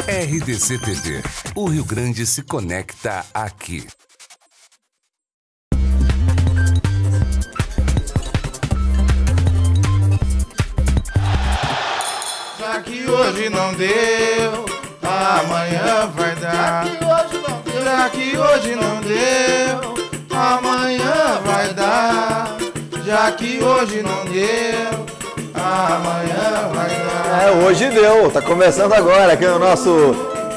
RDC TV. O Rio Grande se conecta aqui. Já que hoje não deu, amanhã vai dar. Já que hoje não deu, amanhã vai dar. Já que hoje não deu, amanhã vai dar. Hoje deu. Tá começando agora aqui no nosso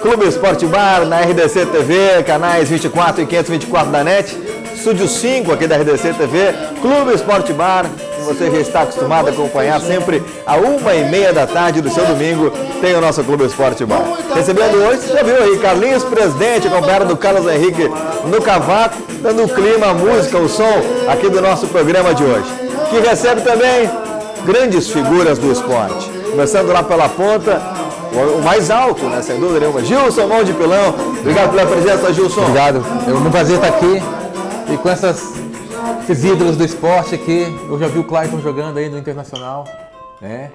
Clube Esporte Bar, na RDC TV, canais 24 e 524 da NET. Estúdio 5 aqui da RDC TV, Clube Esporte Bar, que você já está acostumado a acompanhar sempre à 1h30 da tarde do seu domingo, tem o nosso Clube Esporte Bar. Recebendo hoje, você já viu aí, Carlinhos Presidente, acompanhado do Carlos Henrique no cavaco, dando o clima, a música, o som aqui do nosso programa de hoje. Que recebe também grandes figuras do esporte. Começando lá pela ponta, o mais alto, né, sem dúvida nenhuma, Gilson Mão de Pilão. Obrigado pela presença, Gilson. Obrigado, é um prazer estar aqui. E com esses ídolos do esporte aqui, eu já vi o Clayton jogando aí no Internacional, né?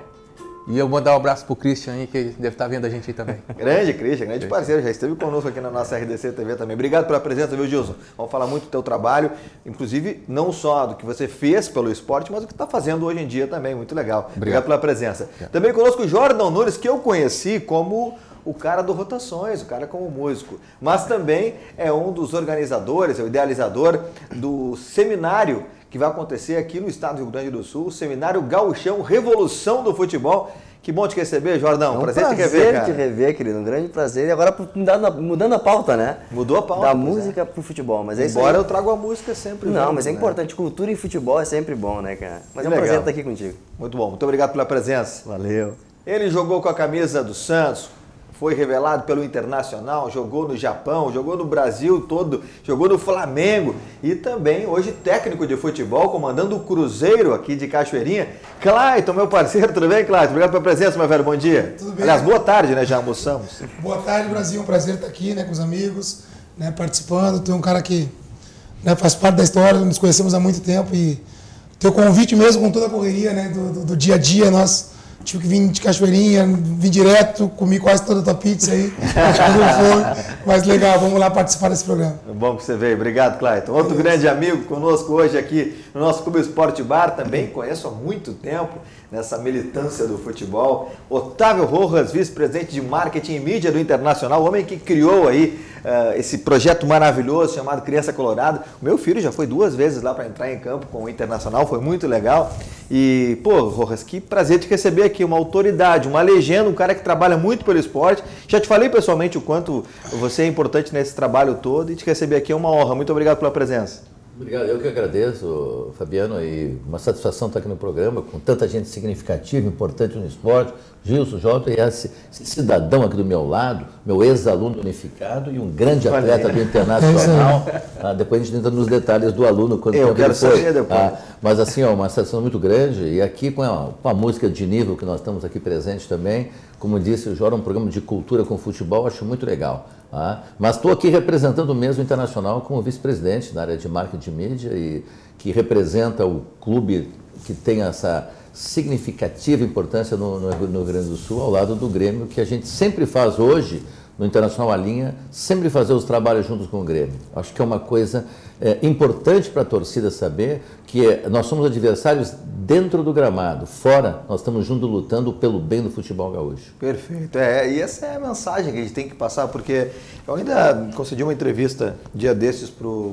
E eu vou mandar um abraço pro Christian aí, que deve estar vendo a gente aí também. Grande Christian, grande parceiro, já esteve conosco aqui na nossa RDC TV também. Obrigado pela presença, viu, Gilson? Vamos falar muito do teu trabalho, inclusive não só do que você fez pelo esporte, mas do que está fazendo hoje em dia também, muito legal. Obrigado pela presença. Também conosco o Jordan Nunes, que eu conheci como o cara do Rotações, o cara como músico, mas também é um dos organizadores, é o idealizador do seminário que vai acontecer aqui no estado do Rio Grande do Sul, o Seminário Gauchão Revolução do Futebol. Que bom te receber, Jordão. Prazer te rever, cara. Te rever, querido. Um grande prazer. E agora mudando a pauta, né? Mudou a pauta. Da música pro futebol. Mas é isso. Embora eu trago a música sempre. Não, mas é importante. Cultura e futebol é sempre bom, né, cara? Mas é um prazer estar aqui contigo. Muito bom. Muito obrigado pela presença. Valeu. Ele jogou com a camisa do Santos, foi revelado pelo Internacional, jogou no Japão, jogou no Brasil todo, jogou no Flamengo e também hoje técnico de futebol, comandando o Cruzeiro aqui de Cachoeirinha. Clayton, meu parceiro, tudo bem, Clayton? Obrigado pela presença, meu velho, bom dia. Tudo bem. Aliás, boa tarde, né? Já almoçamos. Boa tarde, Brasil, um prazer estar aqui, né, com os amigos, né, participando. Tu é um cara que, né, faz parte da história, nos conhecemos há muito tempo e teu convite mesmo com toda a correria, né, do dia a dia, nós tive que vir de Cachoeirinha, vim direto, comi quase toda a tua pizza aí, acho que não foi, mas legal, vamos lá participar desse programa. Bom que você veio, obrigado, Clayton. Outro grande amigo conosco hoje aqui no nosso Clube Esporte Bar, também conheço há muito tempo nessa militância do futebol, Otávio Rojas, vice-presidente de marketing e mídia do Internacional, o homem que criou aí esse projeto maravilhoso chamado Criança Colorado. O meu filho já foi 2 vezes lá para entrar em campo com o Internacional, foi muito legal. E, pô, Rojas, que prazer te receber aqui, uma autoridade, uma legenda, um cara que trabalha muito pelo esporte. Já te falei pessoalmente o quanto você é importante nesse trabalho todo e te receber aqui é uma honra. Muito obrigado pela presença. Obrigado, eu que agradeço, Fabiano, e uma satisfação estar aqui no programa, com tanta gente significativa, importante no esporte, Gilson, Jota e esse cidadão aqui do meu lado, meu ex-aluno unificado e um grande atleta do Internacional. Depois a gente entra nos detalhes do aluno, quanto tempo ele foi. Saber depois. Mas assim, ó, uma satisfação muito grande, e aqui com a música de nível que nós estamos aqui presentes também, como disse o Jorge, um programa de cultura com futebol, acho muito legal. Mas estou aqui representando mesmo o Internacional como vice-presidente na área de marketing e mídia e que representa o clube que tem essa significativa importância no Rio Grande do Sul, ao lado do Grêmio, que a gente sempre faz hoje no Internacional a linha, sempre fazer os trabalhos juntos com o Grêmio. Acho que é uma coisa importante para a torcida saber que nós somos adversários dentro do gramado, fora nós estamos juntos lutando pelo bem do futebol gaúcho. Perfeito, e essa é a mensagem que a gente tem que passar, porque eu ainda concedi uma entrevista dia desses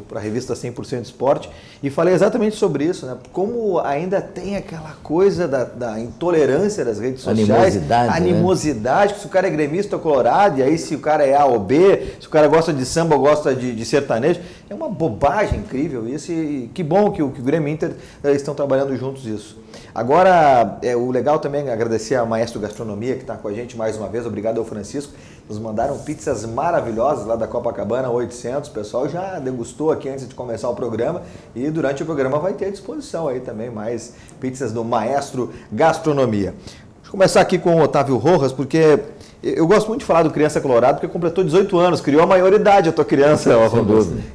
para a revista 100% Esporte e falei exatamente sobre isso, né? Como ainda tem aquela coisa da intolerância das redes sociais, animosidade, que se o cara é gremista ou colorado, e aí se o cara é A ou B, se o cara gosta de samba ou gosta de sertanejo, é uma bobagem incrível isso, e que bom que o Grêmio e o Inter estão trabalhando juntos isso. Agora, o legal também é agradecer a Maestro Gastronomia, que está com a gente mais uma vez, obrigado ao Francisco, nos mandaram pizzas maravilhosas lá da Copacabana 800, o pessoal já degustou aqui antes de começar o programa, e durante o programa vai ter à disposição aí também mais pizzas do Maestro Gastronomia. Deixa eu começar aqui com o Otávio Rojas, porque eu gosto muito de falar do Criança Colorado, porque completou 18 anos, criou a maioridade a tua criança.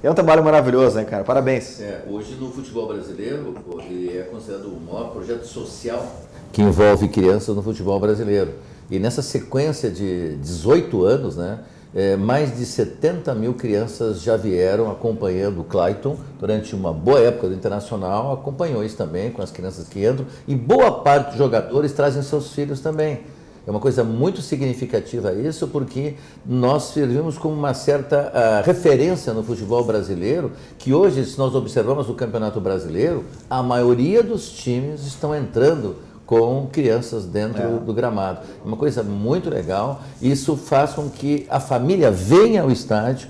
É um trabalho maravilhoso, né, cara? Parabéns. Hoje no futebol brasileiro, ele é considerado o maior projeto social que envolve crianças no futebol brasileiro. E nessa sequência de 18 anos, né, mais de 70 mil crianças já vieram acompanhando o Clayton durante uma boa época do Internacional, acompanhou isso também com as crianças que entram, e boa parte dos jogadores trazem seus filhos também. É uma coisa muito significativa isso, porque nós servimos como uma certa referência no futebol brasileiro, que hoje, se nós observamos o Campeonato Brasileiro, a maioria dos times estão entrando com crianças dentro do gramado. É uma coisa muito legal. Isso faz com que a família venha ao estádio.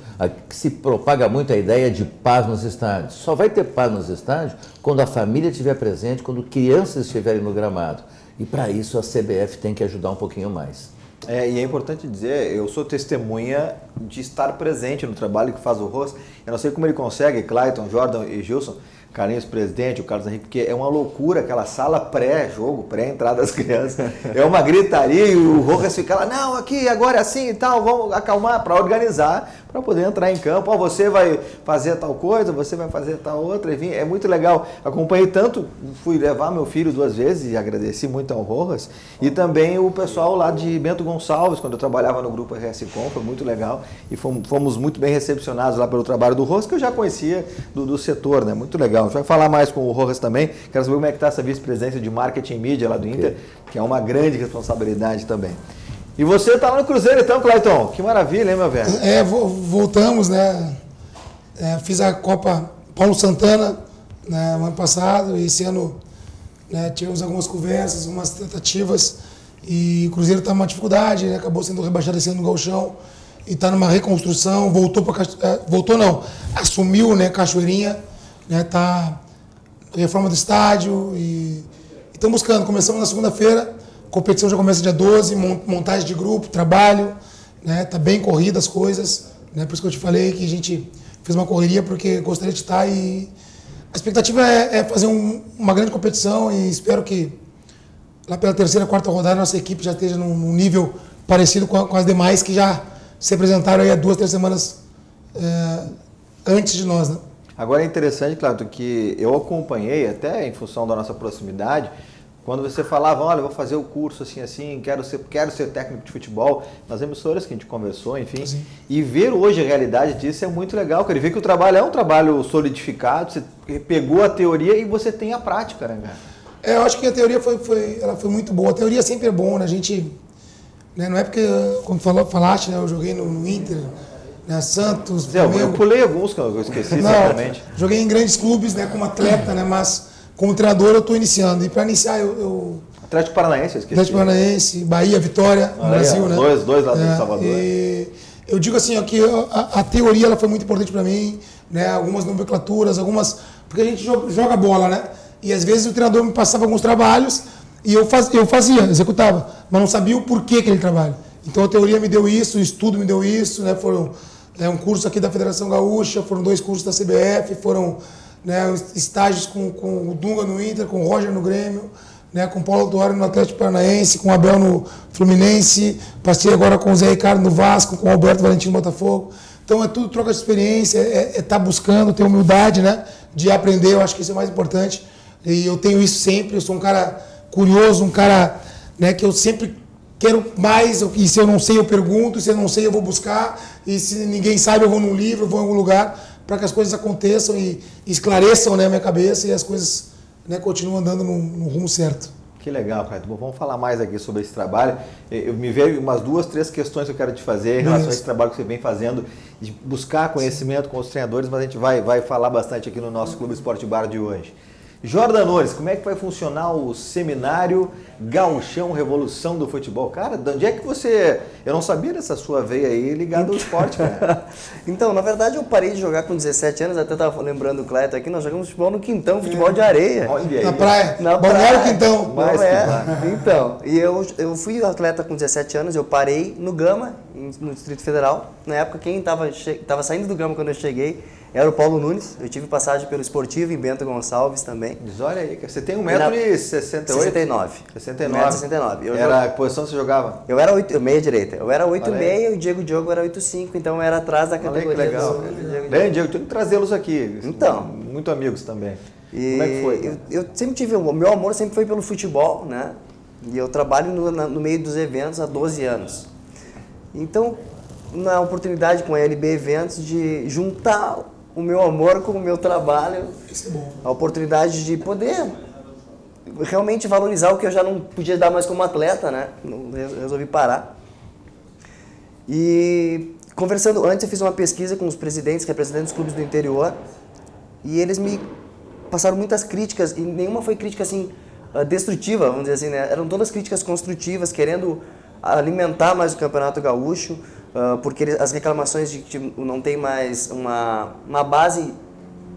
Se propaga muito a ideia de paz nos estádios. Só vai ter paz nos estádios quando a família estiver presente, quando crianças estiverem no gramado. E para isso a CBF tem que ajudar um pouquinho mais. E é importante dizer, eu sou testemunha de estar presente no trabalho que faz o Rojas. Eu não sei como ele consegue, Clayton, Jordan e Gilson, Carlinhos, presidente, o Carlos Henrique, porque é uma loucura aquela sala pré-jogo, pré-entrada das crianças. É uma gritaria e o Rojas fica lá, não, aqui, agora é assim e tal, vamos acalmar para organizar, para poder entrar em campo. Ó, você vai fazer tal coisa, você vai fazer tal outra, enfim, é muito legal. Acompanhei tanto, fui levar meu filho 2 vezes e agradeci muito ao Rojas, e também o pessoal lá de Bento Gonçalves, quando eu trabalhava no grupo RS-Com, foi muito legal, e fomos muito bem recepcionados lá pelo trabalho do Rojas, que eu já conhecia do setor, né? Muito legal. A gente vai falar mais com o Rojas também. Quero saber como é que está essa vice-presidência de marketing e mídia lá do Inter, que é uma grande responsabilidade também. E você está lá no Cruzeiro então, Clayton? Que maravilha, hein, meu velho? Voltamos, né? Fiz a Copa Paulo Santana, né, no ano passado, e esse ano, né, tivemos algumas conversas, algumas tentativas, e o Cruzeiro está numa dificuldade, né, acabou sendo rebaixado esse ano no Gauchão, e está numa reconstrução, assumiu, né, Cachoeirinha, né, tá reforma do estádio e estão buscando. Começamos na segunda-feira, competição já começa dia 12, montagem de grupo, trabalho, né, tá bem corrida as coisas, né, por isso que eu te falei que a gente fez uma correria porque gostaria de estar, e a expectativa é fazer uma grande competição, e espero que lá pela 3ª, 4ª rodada nossa equipe já esteja num nível parecido com as demais que já se apresentaram aí há 2, 3 semanas antes de nós, né? Agora é interessante, Cláudio, que eu acompanhei, até em função da nossa proximidade, quando você falava, olha, eu vou fazer o curso assim, quero ser técnico de futebol, nas emissoras que a gente conversou, enfim, sim. E ver hoje a realidade disso é muito legal, cara, e ver que o trabalho é um trabalho solidificado, você pegou a teoria e você tem a prática, né, cara? Eu acho que a teoria ela foi muito boa, a teoria sempre é bom, né, a gente, né, não é porque, como falaste, né, eu joguei no Inter, né, Santos, eu pulei alguns que eu esqueci, certamente. Joguei em grandes clubes, né, como atleta, né, mas como treinador eu estou iniciando. E para iniciar eu Atlético Paranaense, eu esqueci. Atlético Paranaense, Bahia, Vitória, no Brasil, né? Dois lá do Salvador. E eu digo assim, ó, que a teoria ela foi muito importante para mim, né, algumas nomenclaturas, porque a gente joga bola, né? E às vezes o treinador me passava alguns trabalhos e eu fazia, executava, mas não sabia o porquê aquele trabalho. Então a teoria me deu isso, o estudo me deu isso, né? Foram um curso aqui da Federação Gaúcha, foram 2 cursos da CBF, foram, né, estágios com o Dunga no Inter, com o Roger no Grêmio, né, com o Paulo Autuário no Atlético Paranaense, com o Abel no Fluminense, passei agora com o Zé Ricardo no Vasco, com o Alberto Valentim no Botafogo. Então é tudo troca de experiência, tá buscando, ter humildade, né, de aprender, eu acho que isso é o mais importante. E eu tenho isso sempre, eu sou um cara curioso, um cara, né, que eu sempre quero mais, e se eu não sei eu pergunto, se eu não sei eu vou buscar, e se ninguém sabe eu vou num livro, eu vou em algum lugar, para que as coisas aconteçam e esclareçam, né, a minha cabeça, e as coisas, né, continuam andando no rumo certo. Que legal, cara. Bom, vamos falar mais aqui sobre esse trabalho. Me veio umas 2, 3 questões que eu quero te fazer em relação a esse trabalho que você vem fazendo, de buscar conhecimento com os treinadores, mas a gente vai falar bastante aqui no nosso Clube Esporte Bar de hoje. Jordan Nunes, como é que vai funcionar o seminário Gauchão Revolução do Futebol? Cara, de onde é que você... Eu não sabia dessa sua veia aí ligada ao esporte, cara. Então, na verdade, eu parei de jogar com 17 anos, até estava lembrando o Clayton aqui, nós jogamos futebol no Quintão, futebol de areia. Olha aí. Na praia. Balneário Quintão. Mais Então, e eu fui atleta com 17 anos, eu parei no Gama, no Distrito Federal. Na época, quem estava saindo do Gama quando eu cheguei era o Paulo Nunes. Eu tive passagem pelo Esportivo em Bento Gonçalves também. Mas olha aí, você tem 1,68m? 69. 69. Era a posição que você jogava? Eu era meia direita. Eu era 8,6 e o Diego Diogo era 8,5, então eu era atrás da categoria. Olha que legal. Bem, Diego, tenho que trazê-los aqui. Então. Muito amigos também. E como é que foi? Eu sempre tive, o meu amor sempre foi pelo futebol, né? E eu trabalho no meio dos eventos há 12 anos. Então, na oportunidade com a LB Eventos de juntar o meu amor com o meu trabalho, Isso é bom. a oportunidade de poder realmente valorizar o que eu já não podia dar mais como atleta, né? Resolvi parar. E conversando antes, eu fiz uma pesquisa com os presidentes, representantes dos clubes do interior, e eles me passaram muitas críticas, e nenhuma foi crítica assim destrutiva, vamos dizer assim, né? Eram todas críticas construtivas, querendo alimentar mais o Campeonato Gaúcho, porque as reclamações de que não tem mais uma base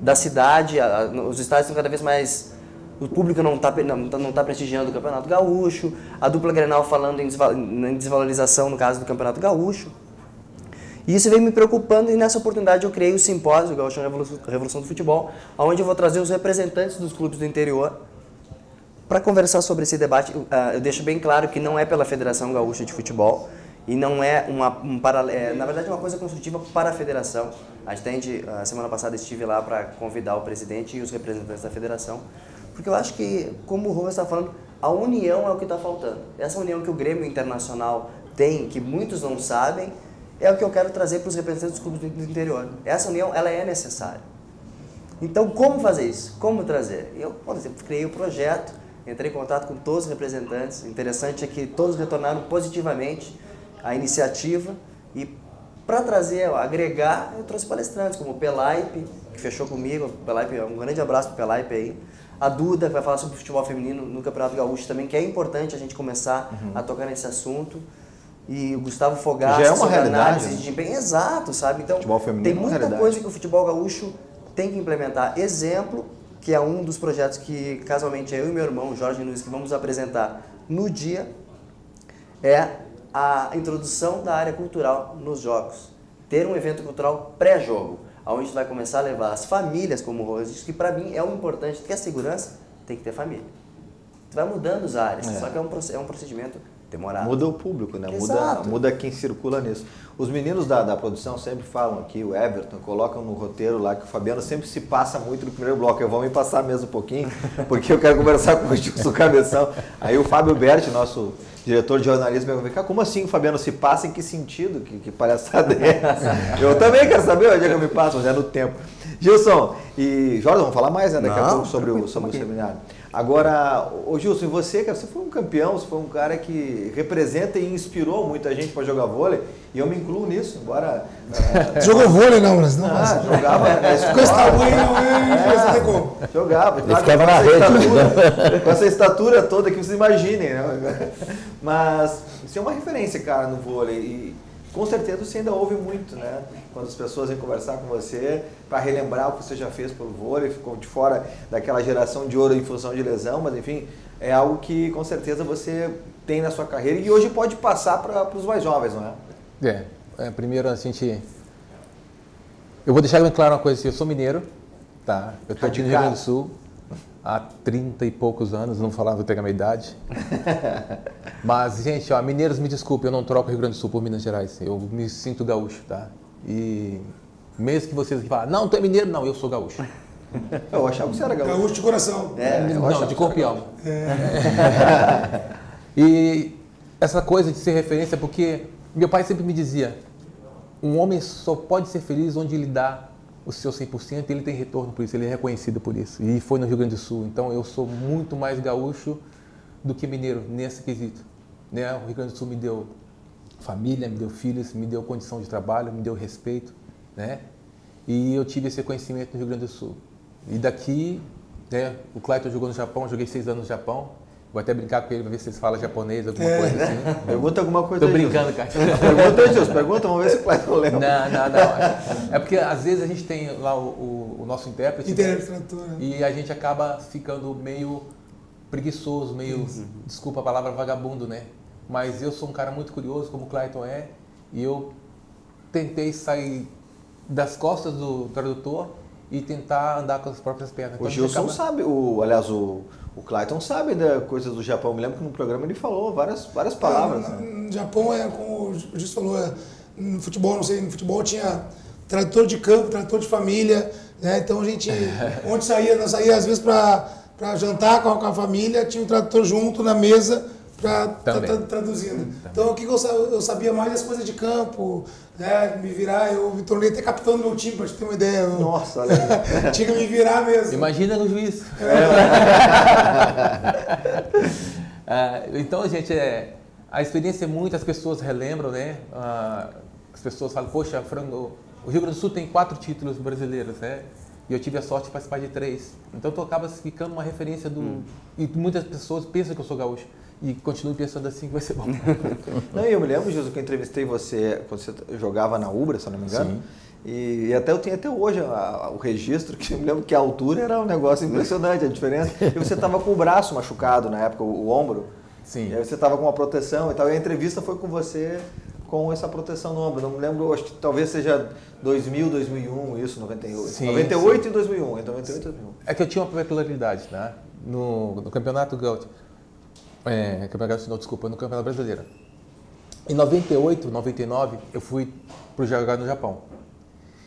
da cidade, os estádios estão cada vez mais... O público não tá prestigiando o Campeonato Gaúcho, a dupla Grenal falando em desvalorização no caso do Campeonato Gaúcho. E isso veio me preocupando, e nessa oportunidade eu criei o simpósio Gaúcho Revolução do Futebol, onde eu vou trazer os representantes dos clubes do interior para conversar sobre esse debate. Eu deixo bem claro que não é pela Federação Gaúcha de Futebol e não é na verdade é uma coisa construtiva para a federação. A semana passada estive lá para convidar o presidente e os representantes da federação, porque eu acho que, como o Rubens está falando, a união é o que está faltando. Essa união que o Grêmio Internacional tem, que muitos não sabem, é o que eu quero trazer para os representantes dos clubes do interior. Essa união, ela é necessária. Então, como fazer isso? Como trazer? Eu, por exemplo, criei o projeto, entrei em contato com todos os representantes. O interessante é que todos retornaram positivamente à iniciativa. E para trazer, agregar, eu trouxe palestrantes, como o Pelaipe, que fechou comigo. O Pelaipe, um grande abraço para o Pelaipe aí. A Duda, que vai falar sobre futebol feminino no Campeonato Gaúcho também, que é importante a gente começar a tocar nesse assunto. E o Gustavo Fogaça, já é uma realidade, de desempenho. Exato, sabe? Então, futebol feminino tem é uma muita realidade. coisa que o futebol gaúcho tem que implementar. Exemplo, que é um dos projetos que, casualmente, eu e meu irmão, Jorge Nunes, que vamos apresentar no dia, é a introdução da área cultural nos jogos. Ter um evento cultural pré-jogo, onde a gente vai começar a levar as famílias, como o Rose disse, que para mim é o importante, porque a segurança tem que ter família. Tu vai mudando os áreas, só que é um procedimento demorado. Muda o público, né? Muda quem circula nisso. Os meninos da produção sempre falam aqui, o Everton, colocam no roteiro lá que o Fabiano sempre se passa muito no primeiro bloco. Eu vou me passar mesmo um pouquinho, porque eu quero conversar com o Gilson Cabeção. Aí o Fábio Berti, nosso diretor de jornalismo, vai ver, como assim o Fabiano se passa? Em que sentido? Que palhaçada é essa? Eu também quero saber onde é que eu me passo, mas é no tempo. Gilson e Jorge, vamos falar mais, né, daqui a pouco sobre o seminário. Agora, ô Gilson, você foi um campeão, você foi um cara que representa e inspirou muita gente para jogar vôlei, e eu me incluo nisso, embora... Jogou vôlei não, mas não. Jogava na escola. Com esse tamanho, não tem como. Jogava. Ele ficava na rede. Com essa estatura toda que vocês imaginem, né? Mas isso é uma referência, cara, no vôlei, e com certeza você ainda ouve muito, né? Quando as pessoas vêm conversar com você para relembrar o que você já fez pelo vôlei, ficou de fora daquela geração de ouro em função de lesão, mas enfim, é algo que com certeza você tem na sua carreira e hoje pode passar para os mais jovens, não é? Primeiro eu vou deixar bem claro uma coisa, eu sou mineiro, tá? Eu estou aqui no Rio Grande do Sul há 30 e poucos anos, não vou falar, vou pegar a minha idade. Mas, gente, mineiros, me desculpe, eu não troco o Rio Grande do Sul por Minas Gerais. Eu me sinto gaúcho, tá? E mesmo que vocês falem, não, tu é mineiro, não, eu sou gaúcho. Eu achava que você era gaúcho. Gaúcho de coração. Não, de corpo e alma. E essa coisa de ser referência, porque meu pai sempre me dizia, um homem só pode ser feliz onde ele dá o seu 100% e ele tem retorno por isso, ele é reconhecido por isso. E foi no Rio Grande do Sul, então eu sou muito mais gaúcho do que mineiro nesse quesito. Né? O Rio Grande do Sul me deu família, me deu filhos, me deu condição de trabalho, me deu respeito, né? E eu tive esse reconhecimento no Rio Grande do Sul. E daqui, né, o Clayton jogou no Japão, joguei 6 anos no Japão. Vou até brincar com ele para ver se eles falam japonês, alguma coisa assim. Pergunta alguma coisa. Tô brincando, cara. Pergunta aí, Gilson. Pergunta, vamos ver se o Clayton lembra. Não. É porque às vezes a gente tem lá o nosso intérprete. E a gente acaba ficando meio preguiçoso, meio, desculpa a palavra, vagabundo, né? Mas eu sou um cara muito curioso, como o Clayton é, e eu tentei sair das costas do tradutor e tentar andar com as próprias pernas. Então, o Gilson sabe, aliás, o Clayton sabe da coisa do Japão. Eu me lembro que no programa ele falou várias palavras. No Japão, como o Gilson falou, no futebol, não sei, no futebol tinha tradutor de campo, tradutor de família, né? Então a gente, nós saía às vezes para jantar com a família, tinha um tradutor junto na mesa traduzindo. Então, o que eu sabia mais das coisas de campo, né? Me virar, eu me tornei até capitão do meu time, pra gente ter uma ideia. Nossa, olha aí. Tinha que me virar mesmo. Imagina no juiz. Então, gente, a experiência é muita, as pessoas relembram, né? As pessoas falam, poxa, Frango, o Rio Grande do Sul tem 4 títulos brasileiros, né? E eu tive a sorte de participar de 3. Então, tu acaba ficando uma referência do... E muitas pessoas pensam que eu sou gaúcho. E continuo pensando assim que vai ser bom. Não, eu me lembro, Jesus, que eu entrevistei você quando você jogava na Ubra, se eu não me engano. Sim. E até eu tenho até hoje o registro, que eu me lembro que a altura era um negócio impressionante, a diferença. E você estava com o braço machucado na época, o ombro. Sim. E aí você estava com uma proteção e tal. E a entrevista foi com você com essa proteção no ombro. Não me lembro, acho que talvez seja 2000, 2001, isso, 98. Sim, 98 sim. E 2001. Então, 98 e 2001. É que eu tinha uma peculiaridade, né? No Campeonato Gaúcho. No Campeonato Brasileiro. Em 98, 99, eu fui para jogar no Japão.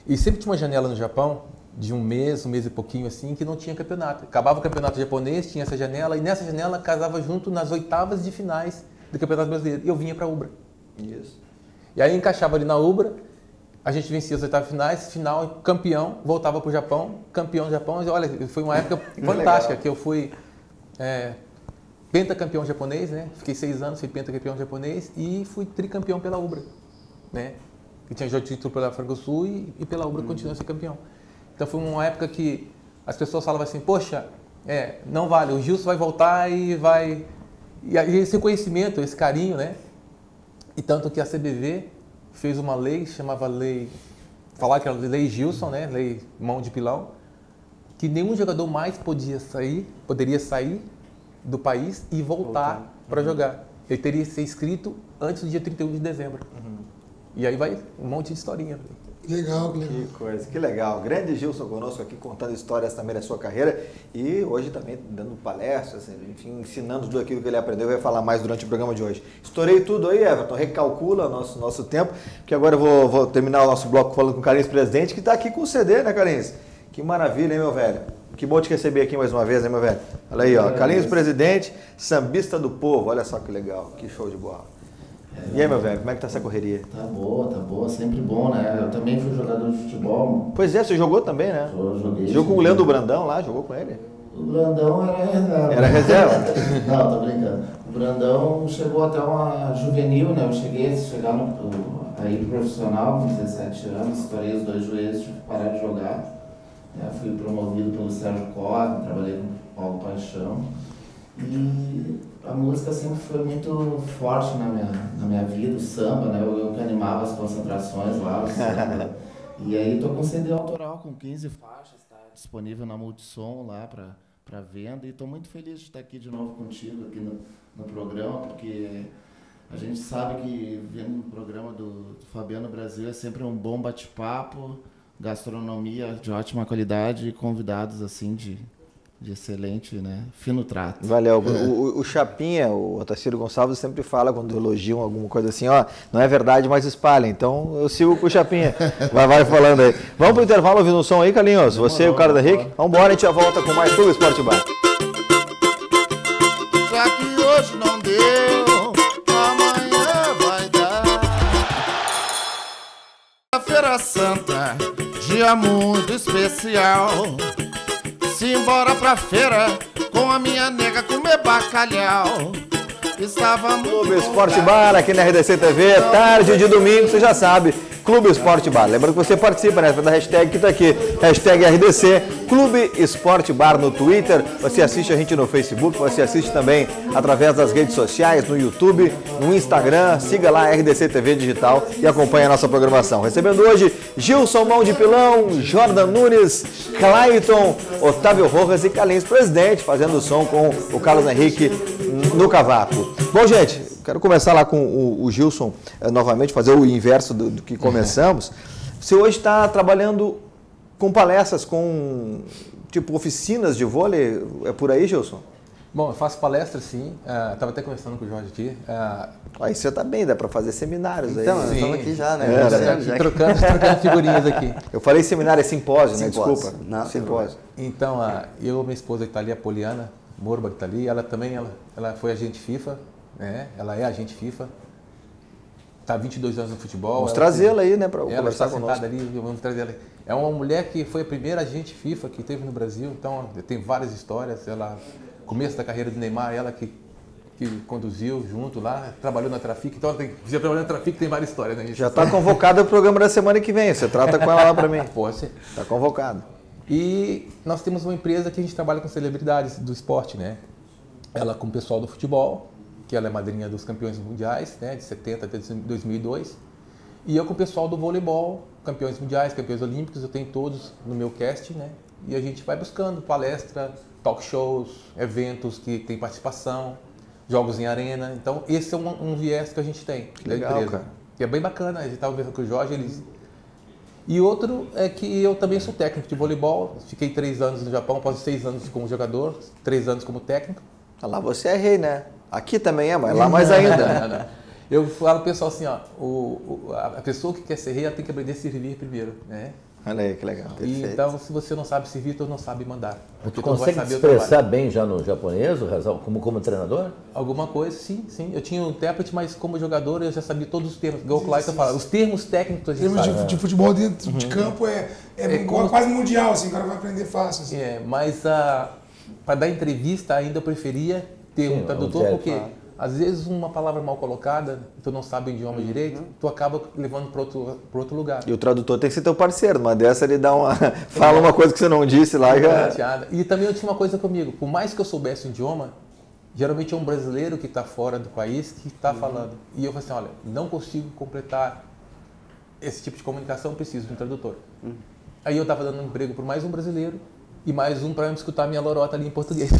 E sempre tinha uma janela no Japão, de um mês e pouquinho assim, que não tinha campeonato. Acabava o campeonato japonês, tinha essa janela, e nessa janela casava junto nas oitavas de finais do Campeonato Brasileiro. E eu vinha para a Ubra. Isso. E aí encaixava ali na Ubra, a gente vencia as oitavas finais, final, campeão, voltava para o Japão, campeão do Japão. Olha, foi uma época fantástica, que eu fui pentacampeão japonês, né? Fiquei 6 anos, fui pentacampeão japonês e fui tricampeão pela Ubra, né? Que tinha já título pela Frango-Sul e pela Ubra continuou a ser campeão. Então foi uma época que as pessoas falavam assim, poxa, não vale, o Gilson vai voltar e vai... E esse conhecimento, esse carinho, né? E tanto que a CBV fez uma lei, chamava lei... Falar que era lei Gilson, né? Lei mão de pilão, que nenhum jogador mais poderia sair do país e voltar para jogar. Ele teria que ser inscrito antes do dia 31 de dezembro. E aí vai um monte de historinha. Legal. Que coisa, que legal. Grande Gilson conosco aqui, contando histórias também da sua carreira e hoje também dando palestras, enfim, ensinando tudo aquilo que ele aprendeu. Vai falar mais durante o programa de hoje. Estourei tudo aí, Everton, recalcula nosso tempo, que agora eu vou terminar o nosso bloco falando com o Carlinhos Presidente, que está aqui com o CD, né, Carlinhos? Que maravilha, hein, meu velho? Que bom te receber aqui mais uma vez, hein, meu velho? Olha aí, ó, Carlinhos Presidente, sambista do povo, olha só que legal, que show de bola. E aí, meu velho, como é que tá essa correria? Tá boa, sempre bom, né? Eu também fui jogador de futebol. Pois é, você jogou também, né? Eu joguei. Você jogou com o Leandro Brandão lá, jogou com ele? O Brandão era reserva. Era reserva? Não, tô brincando. O Brandão chegou até uma juvenil, né? Eu cheguei a chegar aí profissional com 17 anos, estourei os 2 joelhos, tive que parar de jogar. Fui promovido pelo Sérgio Cosme, trabalhei com o Paulo Paixão. E a música sempre foi muito forte na minha vida, o samba, né? Eu que animava as concentrações lá, o samba. E aí tô com CD autoral com 15 faixas, tá disponível na Multissom lá para venda. E tô muito feliz de estar aqui de novo contigo aqui no programa, porque a gente sabe que vendo o programa do Fabiano Brasil é sempre um bom bate-papo, gastronomia de ótima qualidade e convidados assim de excelente, né? Fino trato. Valeu. O Chapinha, o Otacílio Gonçalves sempre fala quando elogiam alguma coisa assim, ó, não é verdade, mas espalha. Então eu sigo com o Chapinha. Vai falando aí. Vamos pro intervalo ouvindo um som aí, Carlinhos? Você e o cara da Henrique? Vambora, a gente já volta com mais Clube Esporte Bar. Já que hoje não deu, amanhã vai dar. Feira Santa, dia muito especial. Simbora pra feira com a minha nega comer bacalhau. Estávamos Clube Esporte Bar aqui na RDC TV, tarde de domingo, você já sabe. Clube Esporte Bar. Lembrando que você participa, né? Da hashtag que tá aqui, hashtag RDC, Clube Esporte Bar no Twitter. Você assiste a gente no Facebook, você assiste também através das redes sociais, no YouTube, no Instagram. Siga lá RDC TV Digital e acompanhe a nossa programação. Recebendo hoje Gilson Mão de Pilão, Jordan Nunes, Clayton, Otávio Rojas e Carlinhos Presidente, fazendo o som com o Carlos Henrique no cavaco. Bom, gente, quero começar lá com o Gilson novamente, fazer o inverso do que começamos. Você hoje está trabalhando com palestras, com tipo oficinas de vôlei, é por aí, Gilson? Bom, eu faço palestras, sim. Estava até conversando com o Jorge aqui. Aí você está bem, dá para fazer seminários aí. Então, nós estamos aqui já, né? Trocando figurinhas aqui. Eu falei seminário, é simpósio, né? Desculpa. Não, simpósio. Então, minha esposa que está ali, a Poliana Morba, que está ali, ela também ela foi agente FIFA, né? Ela é agente FIFA. Está há 22 anos no futebol. Vamos trazê-la aí, né, para ela conversar está conosco. sentada ali, vamos trazer ela. É uma mulher que foi a primeira agente FIFA que teve no Brasil, então tem várias histórias. Ela, começo da carreira do Neymar, ela que conduziu junto lá, trabalhou na Trafic, então já trabalhou na Trafic, tem várias histórias, né? Já está convocada o programa da semana que vem, você trata com ela lá para mim. Pode ser. Está convocado. E nós temos uma empresa que a gente trabalha com celebridades do esporte, né? Ela com o pessoal do futebol, que ela é madrinha dos campeões mundiais, né? De 70 até 2002. E eu com o pessoal do voleibol, campeões mundiais, campeões olímpicos, eu tenho todos no meu cast, né? E a gente vai buscando palestra, talk shows, eventos que tem participação, jogos em arena. Então, esse é um viés que a gente tem da Legal, empresa. cara. Que é bem bacana, a gente estava conversando com o Jorge, E outro é que eu também sou técnico de voleibol, fiquei 3 anos no Japão, após 6 anos como jogador, 3 anos como técnico. Lá você é rei, né? Aqui também é, mas lá mais ainda. Não. Eu falo pro pessoal assim, ó, a pessoa que quer ser rei, ela tem que aprender a servir primeiro, né? Olha aí, que legal. E então, se você não sabe servir, tu não sabe mandar. Tu não vai consegue saber se o trabalho. expressar bem já no japonês, como treinador? Alguma coisa, sim. Eu tinha um intérprete, mas como jogador eu já sabia todos os termos. Igual o Clayton fala, os termos técnicos a gente Termos sabe. de futebol dentro de campo é quase mundial, assim, o cara vai aprender fácil. Assim. Mas para dar entrevista ainda eu preferia ter um tradutor, porque às vezes uma palavra mal colocada, tu não sabe o idioma direito, tu acaba levando para outro lugar. E o tradutor tem que ser teu parceiro, mas dessa ele dá uma fala uma coisa que você não disse lá. Já... E também eu tinha uma coisa comigo, por mais que eu soubesse o idioma, geralmente é um brasileiro que está fora do país que está falando. E eu falei assim, olha, não consigo completar esse tipo de comunicação, preciso de um tradutor. Aí eu estava dando um emprego para mais um brasileiro e mais um para me escutar minha lorota ali em português.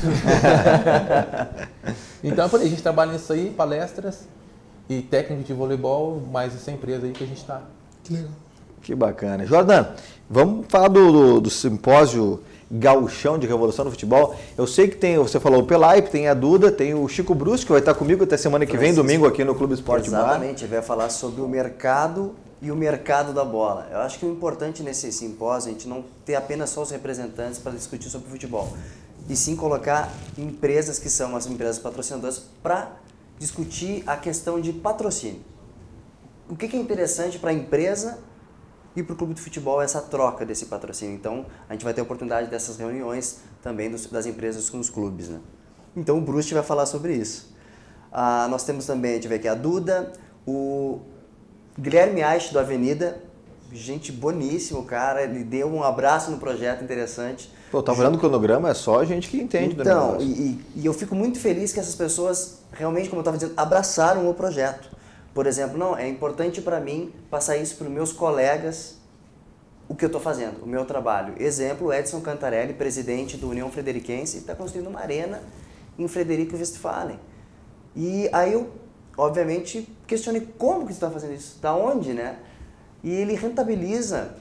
Então, a gente trabalha nisso aí, palestras e técnico de voleibol, mais essa empresa aí que a gente está. Que legal. Que bacana. Jordan, vamos falar do simpósio Gauchão de Revolução no Futebol. Eu sei que tem, você falou o Pelaipe, tem a Duda, tem o Chico Brusque, que vai estar comigo até semana que vem, domingo, aqui no Clube Esporte Bar. Exatamente, ele vai falar sobre o mercado e o mercado da bola. Eu acho que o importante nesse simpósio é a gente não ter apenas só os representantes para discutir sobre futebol, e sim colocar empresas que são as empresas patrocinadoras para discutir a questão de patrocínio. O que é interessante para a empresa e para o clube de futebol essa troca desse patrocínio. Então, a gente vai ter a oportunidade dessas reuniões também das empresas com os clubes, né? Então, o Bruce vai falar sobre isso. Nós temos também, a gente vê aqui a Duda, o Guilherme Aich do Avenida, gente boníssimo, cara, ele deu um abraço no projeto interessante. Pô, tá vendo o cronograma? É só gente que entende do negócio. Então, e eu fico muito feliz que essas pessoas realmente, como eu estava dizendo, abraçaram o projeto. Por exemplo, não, é importante para mim passar isso para os meus colegas, o que eu estou fazendo, o meu trabalho. Exemplo, Edson Cantarelli, presidente do União Frederiquense, está construindo uma arena em Frederico Westphalen. E aí eu, obviamente, questionei como que você está fazendo isso, da onde, né? E ele rentabiliza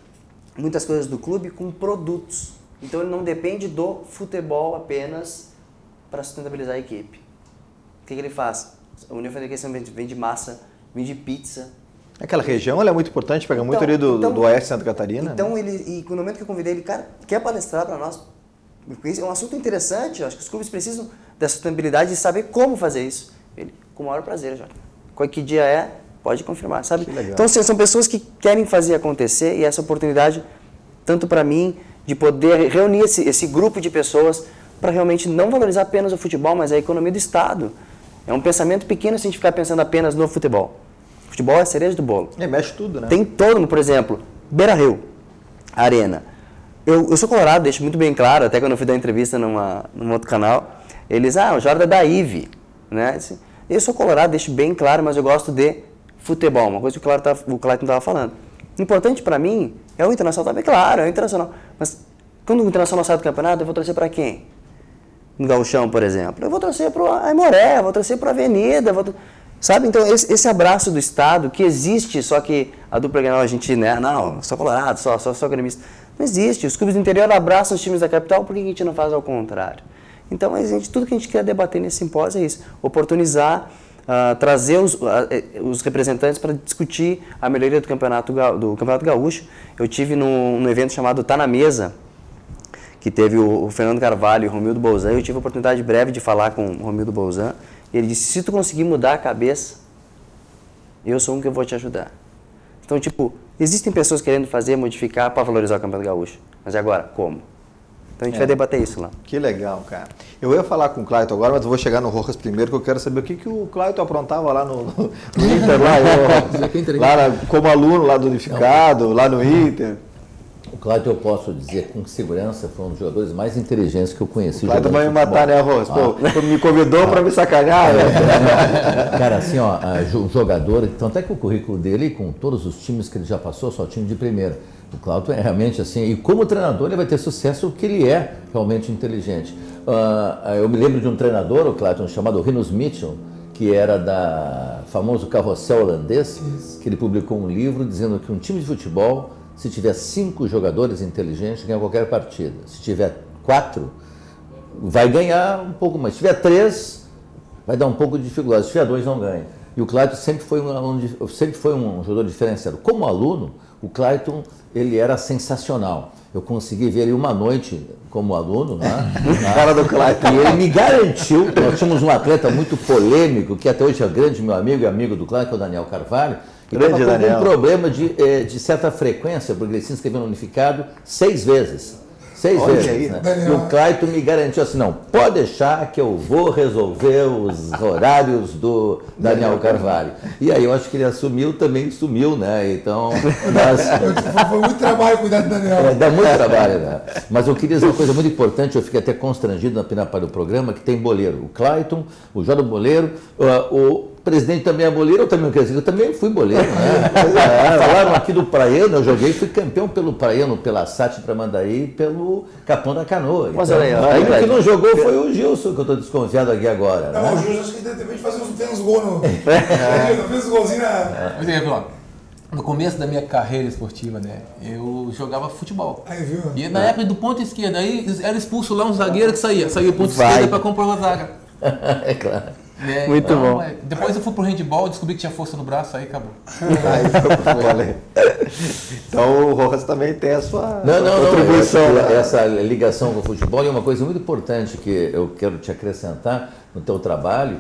muitas coisas do clube com produtos. Então ele não depende do futebol apenas para sustentabilizar a equipe. O que ele faz? A União Frederiquense vende massa, vende pizza. Aquela região ela é muito importante, pega muito ali do Oeste de Santa Catarina. Então, e no momento que eu convidei ele, cara, quer palestrar para nós? É um assunto interessante, eu acho que os clubes precisam dessa sustentabilidade e saber como fazer isso. Ele, com o maior prazer, já. Qual que dia é? Pode confirmar, sabe? Então, são pessoas que querem fazer acontecer e essa oportunidade, tanto para mim, de poder reunir esse grupo de pessoas para realmente não valorizar apenas o futebol, mas a economia do Estado. É um pensamento pequeno se a gente ficar pensando apenas no futebol. Futebol é a cereja do bolo. Mexe tudo, né? Tem todo, por exemplo, Beira-Rio, Arena. Eu sou colorado, deixo muito bem claro, até quando eu fui dar entrevista num outro canal, eles, o Jordan é da IVE, né? Eu sou colorado, deixo bem claro, mas eu gosto de futebol, uma coisa que o Clayton estava falando. O importante para mim é o Internacional, tá bem claro, é o Internacional. Mas quando o Internacional sai do campeonato, eu vou torcer para quem? No Gauchão, por exemplo. Eu vou torcer para o Aimoré, vou torcer para a Avenida, sabe? Então, esse abraço do Estado que existe, só que a dupla Grenal a gente, né? Não, só colorado, só gremista. Não existe. Os clubes do interior abraçam os times da capital, por que a gente não faz ao contrário? Então, tudo que a gente quer debater nesse simpósio é isso. Oportunizar, trazer os representantes para discutir a melhoria do Campeonato Gaúcho. Eu tive num evento chamado Tá na Mesa, que teve o Fernando Carvalho e o Romildo Bolzan. Eu tive a oportunidade breve de falar com o Romildo Bolzan Ele disse, se tu conseguir mudar a cabeça, eu sou um que eu vou te ajudar. Então, tipo, existem pessoas querendo fazer, modificar para valorizar o Campeonato Gaúcho. Mas e agora? Como? Então a gente vai debater isso lá. Que legal, cara. Eu ia falar com o Clayton agora, mas eu vou chegar no Rojas primeiro, que eu quero saber o que o Clayton aprontava lá no Inter, lá como aluno lá do Unificado, lá no Inter. O Clayton, eu posso dizer com segurança, foi um dos jogadores mais inteligentes que eu conheci. O Clayton vai me matar, né, Rojas? Pô, me convidou para me sacanear. Né? Cara, assim, ó, um jogador, tanto é que o currículo dele, com todos os times que ele já passou, só time de primeira. O Clayton é realmente assim, e como treinador ele vai ter sucesso porque ele é realmente inteligente. Eu me lembro de um treinador, o Clayton, chamado Rinus Mitchell, que era da famoso carrossel holandês, que ele publicou um livro dizendo que um time de futebol, se tiver 5 jogadores inteligentes, ganha qualquer partida. Se tiver 4, vai ganhar um pouco mais. Se tiver 3, vai dar um pouco de dificuldade. Se tiver 2, não ganha. E o Clayton sempre foi um jogador diferenciado. Como aluno, o Clayton, ele era sensacional. Eu consegui ver ele uma noite como aluno, né? Cara do Clayton. E ele me garantiu, nós tínhamos um atleta muito polêmico, que até hoje é grande meu amigo e amigo do Clayton, que é o Daniel Carvalho, que estava com um problema de certa frequência, porque ele se inscreveu no Unificado 6 vezes. 6 vezes, aí, né? E o Clayton me garantiu assim, não, pode deixar que eu vou resolver os horários do Daniel Carvalho. E aí eu acho que ele assumiu, também sumiu, né? Então... Foi muito trabalho cuidar do Daniel. Dá muito trabalho, né? Mas eu queria dizer uma coisa muito importante, eu fiquei até constrangido na primeira parte do programa, que tem boleiro. O Clayton, o Jorge Boleiro, o presidente também é boleiro, eu também fui boleiro, né? Falaram aqui do Praiano, eu joguei, fui campeão pelo Praiano, pela SAT Tramandaí e pelo Capão da Canoa. Mas então, aí, o que não jogou foi o Gilson, que eu estou desconfiado aqui agora. Não, né? o Gilson acho que de repente fez uns gols no... fez uns golzinhos na... Mas aí, no começo da minha carreira esportiva, né, eu jogava futebol. Aí, viu? E na época do ponto esquerdo, aí era expulso lá um zagueiro que saía o ponto esquerdo para comprar uma zaga. É claro. Muito bom. Depois eu fui pro handball, descobri que tinha força no braço, aí acabou. Aí foi pro vôlei. Então o Rojas também tem a sua contribuição. Essa ligação com o futebol é uma coisa muito importante que eu quero te acrescentar no teu trabalho.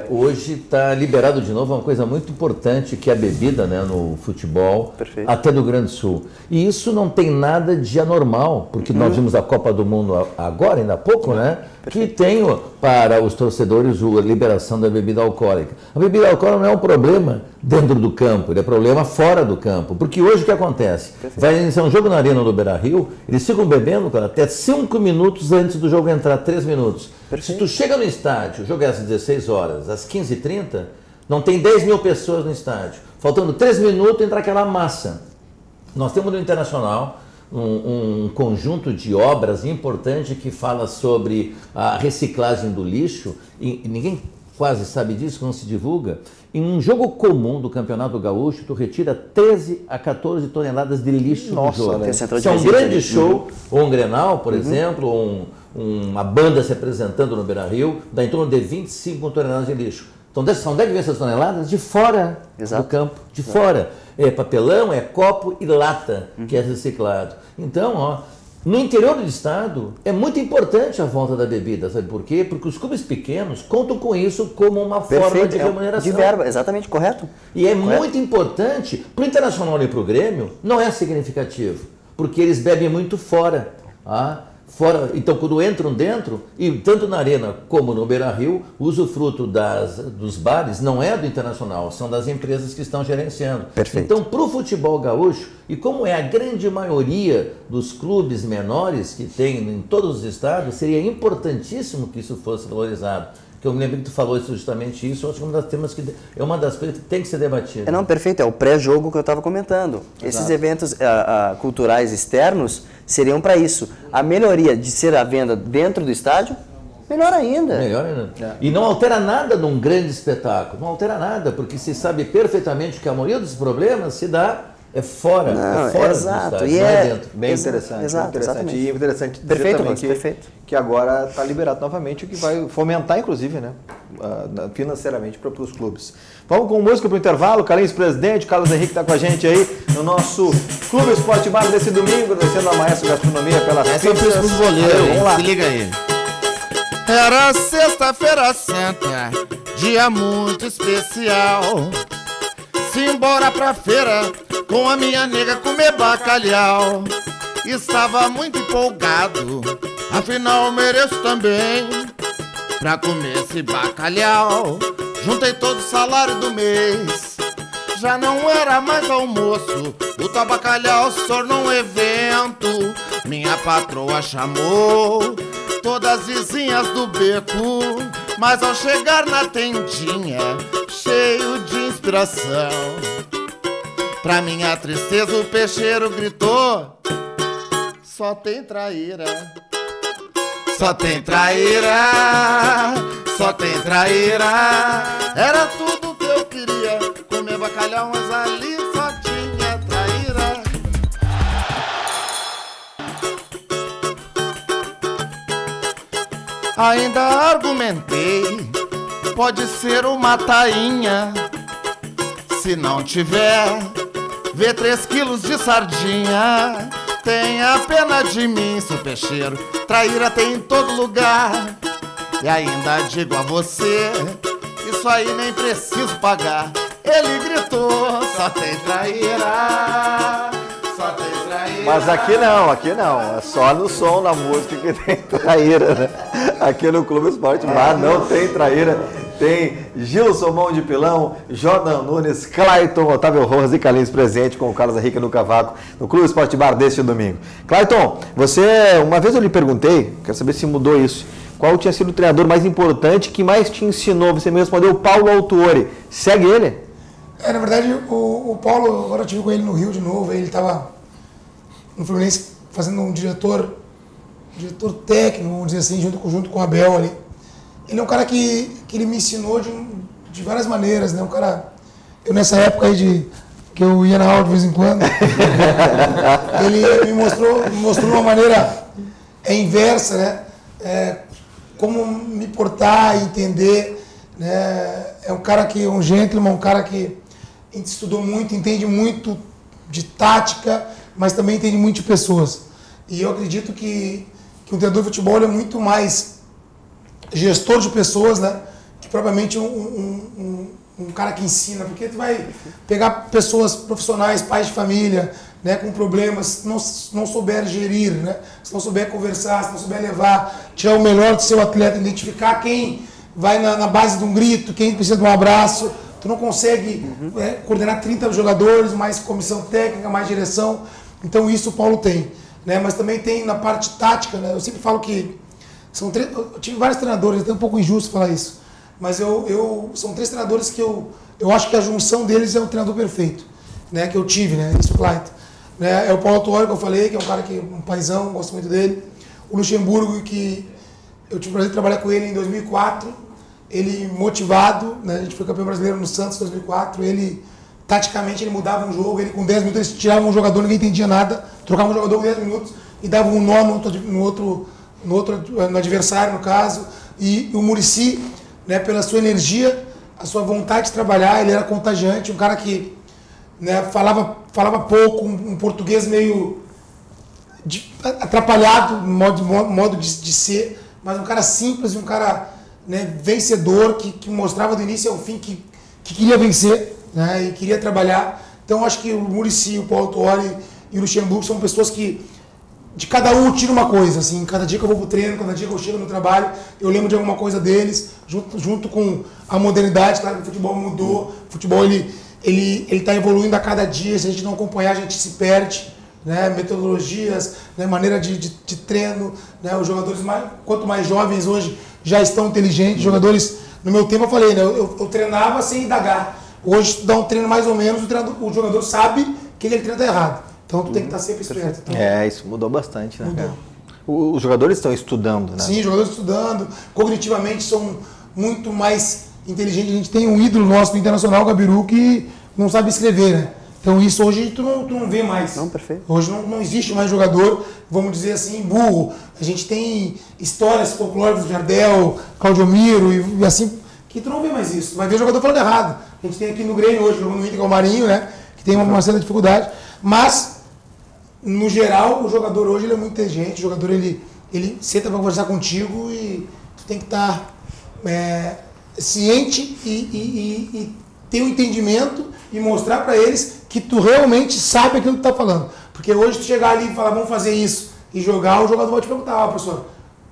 Hoje está liberado de novo uma coisa muito importante, que é a bebida, né, no futebol, Perfeito. até do Rio Grande do Sul. E isso não tem nada de anormal, porque nós vimos a Copa do Mundo agora, ainda há pouco, né? Que tem para os torcedores a liberação da bebida alcoólica. A bebida alcoólica não é um problema dentro do campo, ele é problema fora do campo. Porque hoje o que acontece? Vai iniciar um jogo na Arena do Beira-Rio, eles ficam bebendo, cara, até 5 minutos antes do jogo entrar, 3 minutos. Se tu chega no estádio, o jogo é às 16 horas, às 15h30, não tem 10 mil pessoas no estádio. Faltando 3 minutos, entra aquela massa. Nós temos no Internacional um conjunto de obras importante que fala sobre a reciclagem do lixo, e ninguém quase sabe disso, não se divulga. Em um jogo comum do Campeonato Gaúcho, tu retira 13 a 14 toneladas de lixo do jogo. Isso é um grande show, ou um Grenal, por exemplo, ou uma banda se apresentando no Beira-Rio, dá em torno de 25 toneladas de lixo. Então, onde é que vem essas toneladas? De fora do campo, de fora. É papelão, é copo e lata que é reciclado. Então, no interior do estado, é muito importante a volta da bebida, sabe por quê? Porque os clubes pequenos contam com isso como uma forma de remuneração. De verba, exatamente, correto. E é muito importante, para o Internacional e para o Grêmio, não é significativo, porque eles bebem muito fora. Fora, então, quando entram dentro, e tanto na Arena como no Beira-Rio, o usufruto dos bares não é do Internacional, são das empresas que estão gerenciando. Perfeito. Então, para o futebol gaúcho, e como é a grande maioria dos clubes menores que tem em todos os estados, seria importantíssimo que isso fosse valorizado. Que eu me lembro que tu falou justamente isso, eu acho que é uma das coisas que tem que ser debatida. Não, perfeito, é o pré-jogo que eu estava comentando. Exato. Esses eventos culturais externos seriam para isso. A melhoria de ser a venda dentro do estádio, melhor ainda. Melhor ainda. E não altera nada num grande espetáculo, não altera nada, porque se sabe perfeitamente que a maioria dos problemas se dá fora, fora do estádio, não é dentro. Bem interessante, exato, interessante. E interessante dizer perfeito, também perfeito. que agora está liberado novamente, o que vai fomentar, inclusive, né, financeiramente para os clubes. Vamos com música para o intervalo. Carlinhos Presidente, Carlos Henrique está com a gente aí no nosso Clube Esporte Bar desse domingo, descendo a Maestro Gastronomia pelas pistas. Essa é o preço dos boleiros, se liga aí. Era sexta-feira santa, dia muito especial. Simbora pra feira com a minha nega comer bacalhau. Estava muito empolgado, afinal mereço também pra comer esse bacalhau. Juntei todo o salário do mês, já não era mais almoço, o tal bacalhau se tornou um evento. Minha patroa chamou todas as vizinhas do beco, mas ao chegar na tendinha, cheio de inspiração, pra minha tristeza o peixeiro gritou: só tem traíra, só tem traíra, só tem traíra. Era tudo que eu queria, comer bacalhau, mas ali só tinha traíra. Ainda argumentei, pode ser uma tainha. Se não tiver, vê 3 quilos de sardinha. Tenha pena de mim, seu peixeiro, traíra tem em todo lugar. E ainda digo a você, isso aí nem preciso pagar. Ele gritou: só tem traíra, só tem traíra. Mas aqui não, é só no som, na música que tem traíra, né? Aqui no Clube Esporte Bar não tem traíra. Tem Gilson Mão de Pilão, Jordan Nunes, Clayton, Otávio Rojas e Carlinhos presente com o Carlos Henrique no cavaco no Clube Esporte Bar deste domingo. Clayton, você, uma vez eu lhe perguntei, quero saber se mudou isso, qual tinha sido o treinador mais importante que mais te ensinou? Você me respondeu: o Paulo Autuori. Segue ele? Na verdade, o Paulo, agora eu estive com ele no Rio de novo, ele estava no Fluminense fazendo um diretor técnico, vamos dizer assim, junto com o Abel ali. Ele é um cara que ele me ensinou de várias maneiras, né? Um cara, eu nessa época aí que eu ia na aula de vez em quando, ele me mostrou de uma maneira inversa, né? Como me portar e entender, né? É um cara que é um gentleman, um cara que estudou muito, entende muito de tática, mas também entende muito de pessoas. E eu acredito que um treinador de futebol é muito mais gestor de pessoas, né, que propriamente um cara que ensina, porque tu vai pegar pessoas profissionais, pais de família, né, com problemas, não souber gerir, né, se não souber conversar, se não souber levar, tirar o melhor do seu atleta, identificar quem vai na base de um grito, quem precisa de um abraço, tu não consegue coordenar 30 jogadores, mais comissão técnica, mais direção, então isso o Paulo tem, né, mas também tem na parte tática, né, eu sempre falo que eu tive vários treinadores, é até um pouco injusto falar isso, mas são 3 treinadores que eu acho que a junção deles é um treinador perfeito, né, que eu tive, né, isso, Clayton. Né, é o Paulo Autuori, que eu falei, que é um cara que um paizão, gosto muito dele. O Luxemburgo, que eu tive o prazer de trabalhar com ele em 2004, ele motivado, né, a gente foi campeão brasileiro no Santos em 2004, ele, taticamente, ele mudava um jogo, ele com 10 minutos, ele tirava um jogador, ninguém entendia nada, trocava um jogador com 10 minutos e dava um nó no adversário, no caso, e o Muricy, né, pela sua energia, a sua vontade de trabalhar, ele era contagiante, um cara que, né, falava pouco, um português meio atrapalhado, modo de ser, mas um cara simples, um cara, né, vencedor, que mostrava do início ao fim que queria vencer, né, e queria trabalhar. Então acho que o Muricy, o Paulo Autuori e o Luxemburgo são pessoas que de cada um tira uma coisa, assim, cada dia que eu vou pro treino, cada dia que eu chego no trabalho, eu lembro de alguma coisa deles, junto com a modernidade, claro que o futebol mudou, o futebol ele tá evoluindo a cada dia, se a gente não acompanhar a gente se perde, né, metodologias, né, maneira de treino, né, os jogadores, quanto mais jovens hoje, já estão inteligentes, jogadores, no meu tempo eu falei, né, eu treinava sem indagar, hoje dá um treino mais ou menos, o jogador sabe que ele treina tá errado. Então tu tem que estar sempre esperto. Então, isso mudou bastante, né? Mudou. Os jogadores estão estudando, né? Sim, os jogadores estudando, cognitivamente são muito mais inteligentes. A gente tem um ídolo nosso no Internacional, o Gabiru, que não sabe escrever, né? Então isso hoje tu não vê mais. Não, perfeito. Hoje não existe mais jogador, vamos dizer assim, burro. A gente tem histórias folclóricas do Jardel, Claudio Miro e assim, que tu não vê mais isso. Vai ver jogador falando errado. A gente tem aqui no Grêmio hoje, jogando no Inter, que é o Marinho, né? Que tem uma certa dificuldade. Mas no geral, o jogador hoje ele é muito inteligente, o jogador ele senta para conversar contigo e tem que estar ciente e ter um entendimento e mostrar para eles que tu realmente sabe aquilo que tu tá falando. Porque hoje tu chegar ali e falar, vamos fazer isso, e jogar, o jogador vai te perguntar, professor,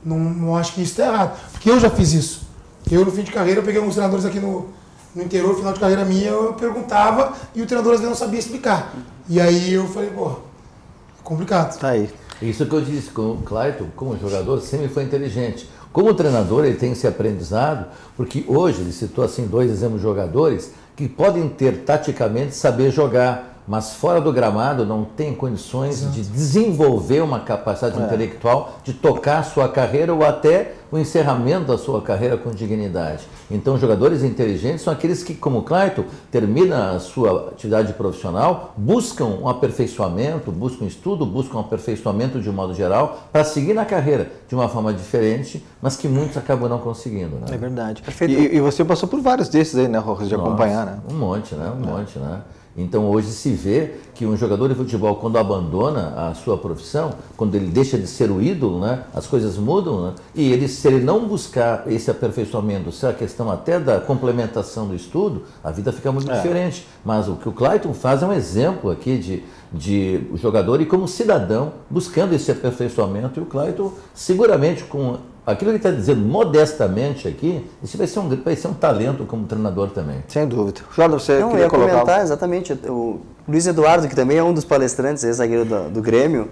não acho que isso está errado. Porque eu já fiz isso. Eu, no fim de carreira, eu peguei alguns treinadores aqui no interior, no final de carreira minha, eu perguntava e o treinador às vezes não sabia explicar. E aí eu falei, pô, é complicado. Tá aí. Isso que eu disse, o Clayton, como jogador, sempre foi inteligente. Como treinador, ele tem esse aprendizado, porque hoje ele citou assim 2 exemplos de jogadores que podem ter taticamente saber jogar, mas fora do gramado não tem condições de desenvolver uma capacidade intelectual de tocar a sua carreira ou até o encerramento da sua carreira com dignidade. Então, jogadores inteligentes são aqueles que, como o Clayton, termina a sua atividade profissional, buscam um aperfeiçoamento, buscam estudo, buscam um aperfeiçoamento de um modo geral para seguir na carreira de uma forma diferente, mas que muitos acabam não conseguindo. Né? É verdade. E você passou por vários desses aí, né, Rojas, de acompanhar, né? Um monte, né? Um monte, né? Então hoje se vê que um jogador de futebol, quando abandona a sua profissão, quando ele deixa de ser o ídolo, né, as coisas mudam, né, e ele, se ele não buscar esse aperfeiçoamento, se é a questão até da complementação do estudo, a vida fica muito diferente. Mas o que o Clayton faz é um exemplo aqui de jogador e como cidadão buscando esse aperfeiçoamento, e o Clayton seguramente com aquilo que ele está dizendo modestamente aqui, isso vai ser um talento como treinador também. Sem dúvida. Jordan, você Não, queria eu ia colocar... comentar exatamente. O Luiz Eduardo, que também é um dos palestrantes, ex-zagueiro do Grêmio,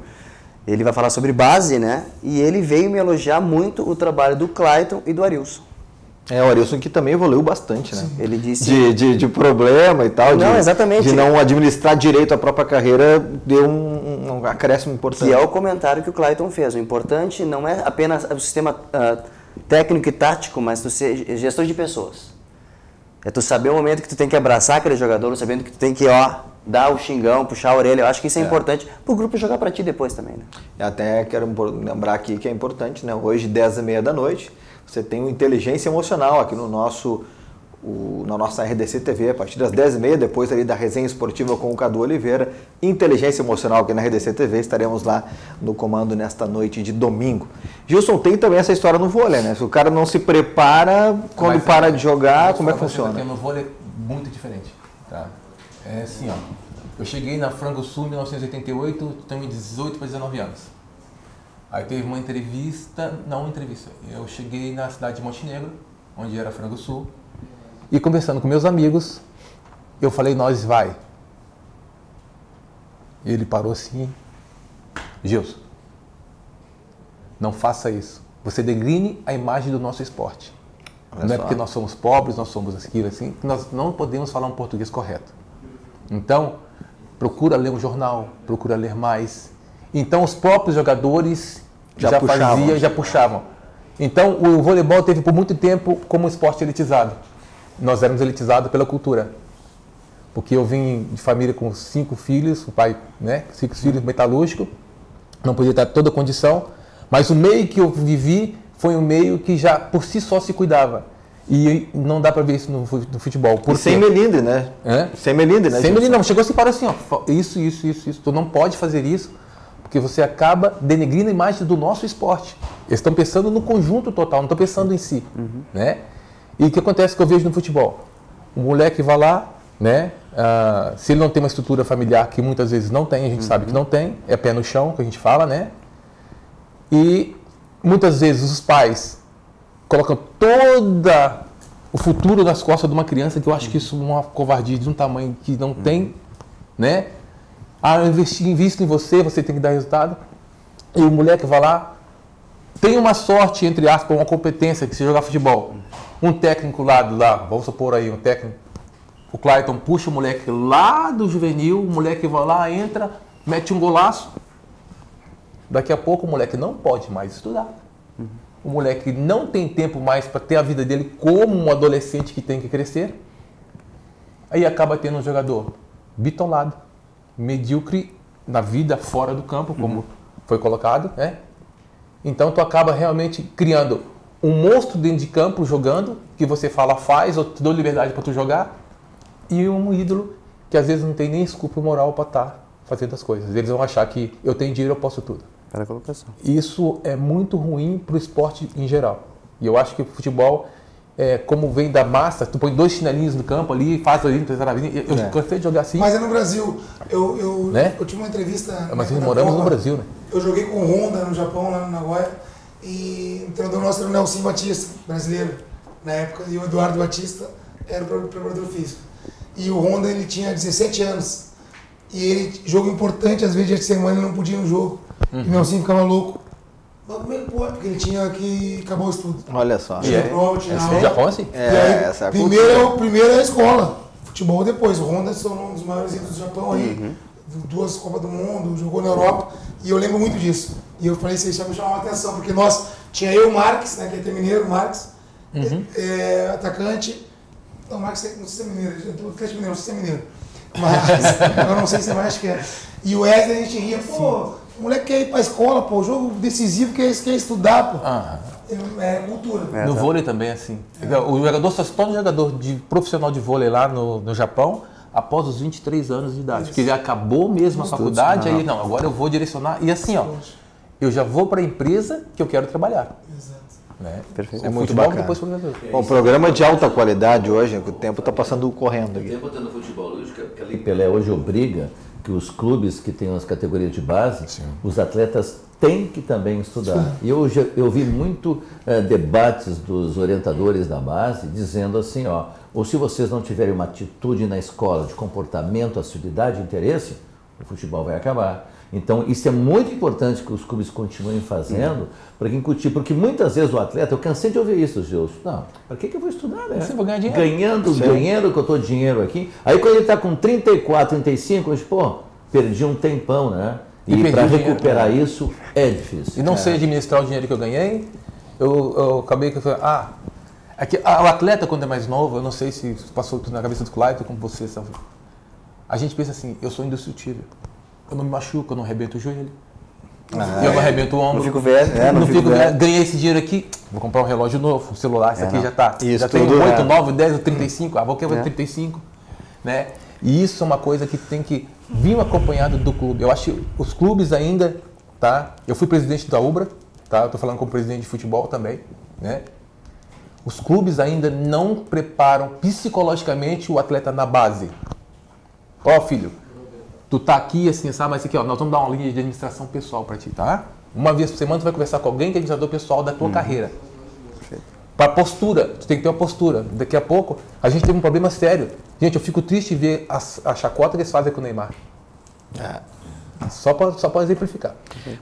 ele vai falar sobre base, né? E ele veio me elogiar muito o trabalho do Clayton e do Arilson. O Arilson que também evoluiu bastante, né? Ele disse... De problema e tal, não, exatamente. De não administrar direito a própria carreira, deu um acréscimo importante. Que é o comentário que o Clayton fez. O importante não é apenas o sistema técnico e tático, mas tu ser gestor de pessoas. É tu saber o momento que tu tem que abraçar aquele jogador, sabendo que tu tem que, dar o xingão, puxar a orelha. Eu acho que isso é importante pro grupo jogar para ti depois também, né? Até quero lembrar aqui que é importante, né? Hoje, 10h30 da noite, você tem o Inteligência Emocional aqui no na nossa RDC TV, a partir das 10h30, depois ali da resenha esportiva com o Cadu Oliveira. Inteligência Emocional aqui na RDC TV, estaremos lá no comando nesta noite de domingo. Gilson, tem também essa história no vôlei, né? Se o cara não se prepara, quando para de jogar, como é que funciona? No vôlei é muito diferente, tá? É assim, eu cheguei na Frango Sul em 1988, tenho 18 para 19 anos. Aí teve uma entrevista, eu cheguei na cidade de Montenegro, onde era Frango Sul, e conversando com meus amigos, eu falei, nós vai. E ele parou assim, Gilson, não faça isso. Você degrine a imagem do nosso esporte. Não é porque nós somos pobres, nós somos aquilo assim, que nós não podemos falar um português correto. Então, procura ler um jornal, procura ler mais. Então, os próprios jogadores já puxavam. Então, o voleibol teve por muito tempo como esporte elitizado. Nós éramos elitizados pela cultura. Porque eu vim de família com 5 filhos, o pai, 5 filhos metalúrgico, não podia ter toda a condição, mas o meio que eu vivi foi um meio que já por si só se cuidava. E não dá para ver isso no futebol. E sem melindre, né? Sem melindre, né? Sem melindre, não. Chegou assim, parou assim, isso. Tu não pode fazer isso, porque você acaba denegrindo a imagem do nosso esporte. Eles estão pensando no conjunto total, não estão pensando em si, né? E o que acontece que eu vejo no futebol? O moleque vai lá, se ele não tem uma estrutura familiar, que muitas vezes não tem, a gente sabe que não tem, é pé no chão, que a gente fala, né? E muitas vezes os pais colocam todo o futuro nas costas de uma criança, que eu acho que isso é uma covardia de um tamanho que não tem, né? Invisto em você, você tem que dar resultado. E o moleque vai lá, tem uma sorte, entre aspas, uma competência, que se jogar futebol. Um técnico lá, vamos supor aí, um técnico, o Clayton puxa o moleque lá do juvenil, o moleque vai lá, entra, mete um golaço. Daqui a pouco o moleque não pode mais estudar. O moleque não tem tempo mais para ter a vida dele como um adolescente que tem que crescer. Aí acaba tendo um jogador bitolado, medíocre na vida fora do campo, como foi colocado, né? Então tu acaba realmente criando um monstro dentro de campo jogando, que você fala faz, ou te dou liberdade para tu jogar, e um ídolo que às vezes não tem nem escrúpulo moral para estar fazendo as coisas. Eles vão achar que eu tenho dinheiro, eu posso tudo. Para a colocação. Isso é muito ruim para o esporte em geral. E eu acho que o futebol, como vem da massa, tu põe 2 chinelinhos no campo ali, faz ali, eu cansei de jogar assim. Mas é no Brasil. Né? Eu tive uma entrevista. Mas nós moramos no Brasil, né? Eu joguei com o Honda no Japão, lá no Nagoya, e o treinador nosso era o Nelson Batista, brasileiro, na época, e o Eduardo Batista era o preparador físico. E o Honda, ele tinha 17 anos, e ele, jogo importante, às vezes, dia de semana, ele não podia ir no jogo, e o Nelson ficava louco. Mas como é que pode? Porque ele tinha que acabar o estudo. Olha só. No Japão, assim? Essa é a primeiro é a escola, futebol depois. O Honda se tornou um dos maiores ídolos do Japão aí, 2 Copas do Mundo, jogou na Europa, e eu lembro muito disso. E eu falei, isso me chamou a atenção, porque tinha eu, o Marques, né, que é até mineiro, o Marques, atacante. Não, o Marques, não sei se é mineiro, não sei se é mineiro, mas eu não sei se é mais que é. E o Wesley, a gente ria, pô, o moleque quer ir pra escola, pô, jogo decisivo quer estudar, pô. É cultura. No vôlei também, assim. O jogador só se torna jogador profissional de vôlei lá no Japão após os 23 anos de idade. Porque ele acabou mesmo a faculdade, aí não, agora eu vou direcionar. E assim, ó, eu já vou para a empresa que eu quero trabalhar. Exato. Né? Perfeito. É muito bacana. Bom, programa de alta qualidade hoje, o tempo está passando correndo aqui. O tempo está no futebol hoje, que a Lei Pelé hoje obriga que os clubes que têm as categorias de base, os atletas têm que também estudar. E eu vi muito debates dos orientadores da base dizendo assim, ó, ou se vocês não tiverem uma atitude na escola de comportamento, assiduidade e interesse, o futebol vai acabar. Então, isso é muito importante que os clubes continuem fazendo para que incutir, porque muitas vezes o atleta, eu cansei de ouvir isso, Gilson. Não, para que eu vou estudar, né? Você vai ganhar dinheiro. Ganhando que eu estou dinheiro aqui. Aí quando ele está com 34, 35, eu digo, pô, perdi um tempão, né? E para recuperar isso é difícil. E não sei administrar o dinheiro que eu ganhei, eu acabei que eu falei, o atleta quando é mais novo, eu não sei se passou na cabeça do Clayton, como você sabe. A gente pensa assim, eu sou indestrutível. Eu não me machuco, eu não arrebento o joelho. Eu não arrebento o ombro. Não fico velho. Ganhei esse dinheiro aqui, vou comprar um relógio novo, um celular, isso aqui já tá. Isso já tem 8, 9, 10, 35, vou querer 35. Né? E isso é uma coisa que tem que vir acompanhado do clube. Eu acho que os clubes ainda, tá? Eu fui presidente da Ubra, tá? Estou falando como presidente de futebol também, né? Os clubes ainda não preparam psicologicamente o atleta na base. Ó, filho, tu tá aqui assim, sabe? Mas aqui, ó, nós vamos dar uma linha de administração pessoal para ti, tá? Uma vez por semana tu vai conversar com alguém que é administrador pessoal da tua carreira. Para postura, tu tem que ter uma postura. Daqui a pouco, a gente teve um problema sério. Gente, eu fico triste de ver a chacota que eles fazem com o Neymar. Só para exemplificar.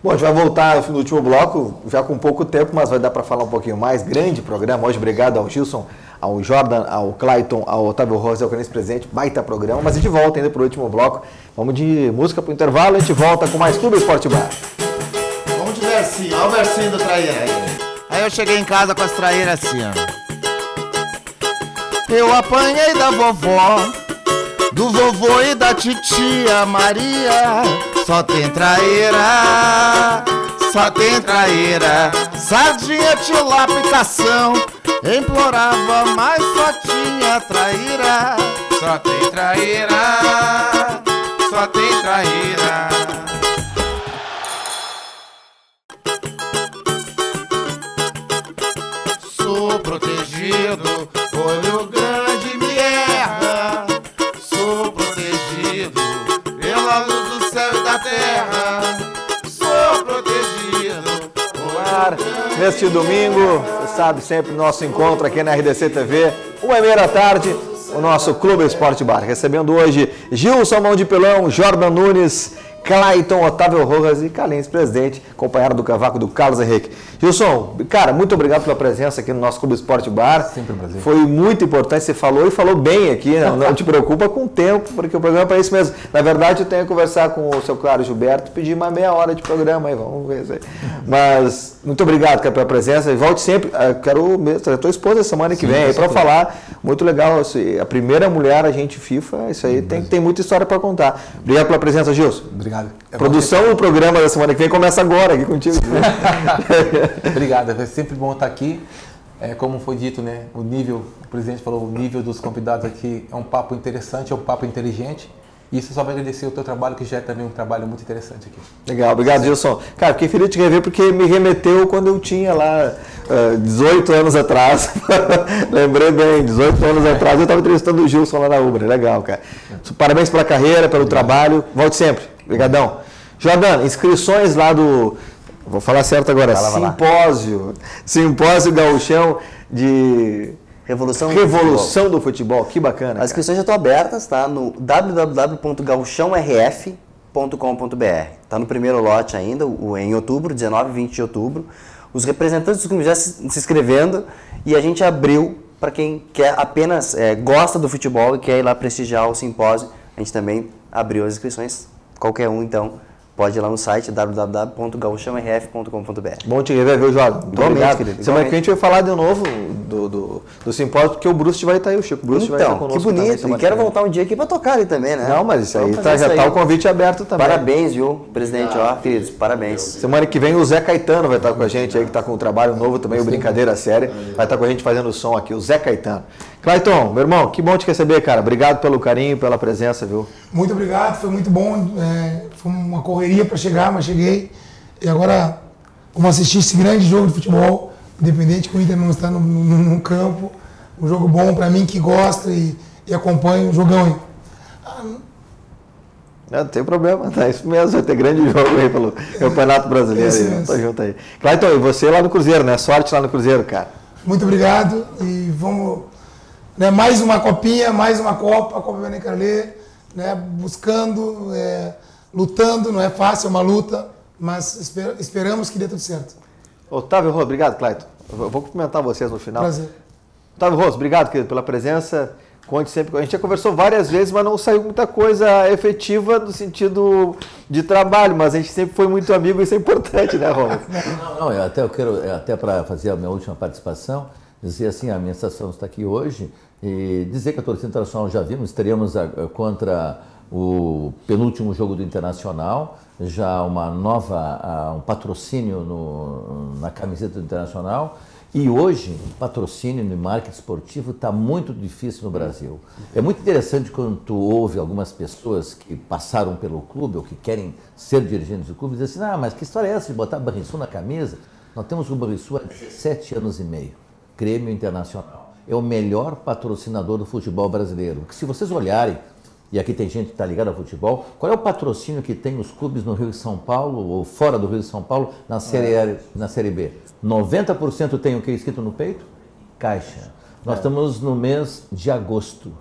Bom, a gente vai voltar no último bloco, já com pouco tempo, mas vai dar para falar um pouquinho mais. Grande programa hoje, obrigado ao Gilson, ao Jordan, ao Clayton, ao Otávio Rosa, ao Canês Presente, baita programa, mas a gente volta ainda para o último bloco. Vamos de música para o intervalo, a gente volta com mais Clube Esporte Bar. Vamos de versinho, olha o versinho do traíra aí. Aí eu cheguei em casa com as traíras assim, ó. Eu apanhei da vovó, do vovô e da titia Maria. Só tem traíra, só tem traíra. Sardinha, tilápia e cação, implorava, mas só tinha traíra. Só tem traíra, só tem traíra. Sou protegido, olho grande me erra. Sou protegido pela luz do céu e da terra. Sou protegido. Neste domingo, você sabe, sempre nosso encontro aqui na RDC TV, 1h30 da tarde, o nosso Clube Esporte Bar. Recebendo hoje Gilson Mão de Pilão, Jordan Nunes, Clayton, Otávio Rojas e Calins, presidente, acompanhado do cavaco do Carlos Henrique. Gilson, cara, muito obrigado pela presença aqui no nosso Clube Esporte Bar. Sempre um prazer. Foi muito importante, você falou e falou bem aqui, não te preocupa com o tempo, porque o programa é para isso mesmo. Na verdade, eu tenho que conversar com o seu Claro Gilberto, pedir uma meia hora de programa aí, vamos ver isso aí. Mas, muito obrigado, cara, pela presença, e volte sempre, quero trazer a tua esposa semana que vem aí para falar, muito legal, assim, a primeira mulher agente FIFA, isso aí tem muita história para contar. Obrigado pela presença, Gilson. Obrigado. Produção do programa da semana que vem começa agora aqui contigo. Obrigado, é sempre bom estar aqui. Como foi dito, né, o presidente falou, o nível dos convidados aqui é um papo interessante, é um papo inteligente. E isso só vai agradecer o teu trabalho, que já é também um trabalho muito interessante aqui. Legal, obrigado, Gilson. Cara, fiquei feliz de te rever porque me remeteu quando eu tinha lá 18 anos atrás. Lembrei bem, 18 anos atrás eu estava entrevistando o Gilson lá na Ubra. Legal, cara. Parabéns pela carreira, pelo trabalho. Volte sempre. Obrigadão. Jordano, inscrições lá do... Vou falar certo agora. Simpósio Gauchão de... Revolução do futebol. Que bacana. As inscrições já estão abertas, tá? No www.gauchãorf.com.br. Tá no primeiro lote ainda, em outubro, 19 e 20 de outubro. Os representantes dos clubes já se inscrevendo e a gente abriu para quem quer apenas gosta do futebol e quer ir lá prestigiar o simpósio. A gente também abriu as inscrições. Qualquer um, então, pode ir lá no site www.gauchãorf.com.br. Bom te rever, viu, Jordan? Muito obrigado. Querido. Semana que a gente vai falar de novo do simpósio, porque o Bruce vai estar aí, o Chico Bruce vai estar conosco. Que bonito. E quero voltar um dia aqui para tocar ali também, né? Não, mas isso aí já está o convite aberto também. Parabéns, viu, presidente? Queridos, parabéns. Semana que vem o Zé Caetano vai estar com a gente aí, que está com um trabalho novo também, o Brincadeira Séria. Vai estar com a gente fazendo o som aqui, o Zé Caetano. Clayton, meu irmão, que bom te receber, cara. Obrigado pelo carinho, pela presença, viu? Muito obrigado, foi muito bom. Foi uma correria para chegar, mas cheguei. E agora, como assistir esse grande jogo de futebol, independente que o Inter não está no campo, um jogo bom para mim que gosta e acompanha o jogão aí. Não tem problema, tá isso mesmo, vai ter grande jogo aí pelo Campeonato Brasileiro. Aí, tô junto aí. Clayton, e você lá no Cruzeiro, né? Sorte lá no Cruzeiro, cara. Muito obrigado e vamos, né, mais uma copinha, mais uma Copa, a Copa Benê Carlê, né, buscando, lutando, não é fácil, é uma luta, mas esperamos que dê tudo certo. Otávio Rosa, obrigado, Clayton. Eu vou cumprimentar vocês no final. Prazer. Otávio Rosa, obrigado, querido, pela presença. Conte sempre. A gente já conversou várias vezes, mas não saiu muita coisa efetiva no sentido de trabalho, mas a gente sempre foi muito amigo e isso é importante, né, Rosa? Não, eu quero, até para fazer a minha última participação, dizer assim, a minha estação está aqui hoje, e dizer que a torcida internacional já vimos, estaríamos contra o penúltimo jogo do Internacional, já um patrocínio na camiseta do Internacional. E hoje, o patrocínio no marketing esportivo está muito difícil no Brasil. É muito interessante quando tu ouve algumas pessoas que passaram pelo clube ou que querem ser dirigentes do clube, dizem assim, mas que história é essa de botar Banrisul na camisa? Nós temos o Banrisul há 17 anos e meio, Grêmio Internacional. É o melhor patrocinador do futebol brasileiro. Porque se vocês olharem, e aqui tem gente que está ligada ao futebol, qual é o patrocínio que tem os clubes no Rio de São Paulo ou fora do Rio de São Paulo na Série B? 90% tem o que escrito no peito? Caixa. Nós estamos no mês de agosto.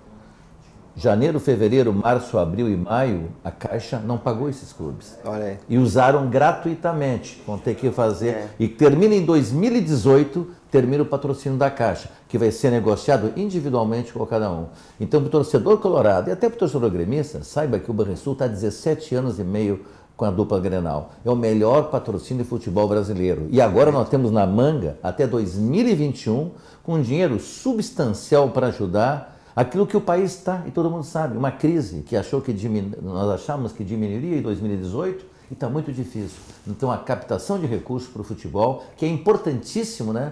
Janeiro, fevereiro, março, abril e maio, a Caixa não pagou esses clubes. Olha aí. E usaram gratuitamente. Vão ter que fazer. E termina em 2018, termina o patrocínio da Caixa, que vai ser negociado individualmente com cada um. Então, para o torcedor colorado e até para o torcedor gremista, saiba que o Banrisul está há 17 anos e meio com a dupla Grenal. É o melhor patrocínio de futebol brasileiro. E agora nós temos na manga, até 2021, com dinheiro substancial para ajudar aquilo que o país está, e todo mundo sabe, uma crise que nós achamos que diminuiria em 2018 e está muito difícil. Então a captação de recursos para o futebol, que é importantíssimo, né?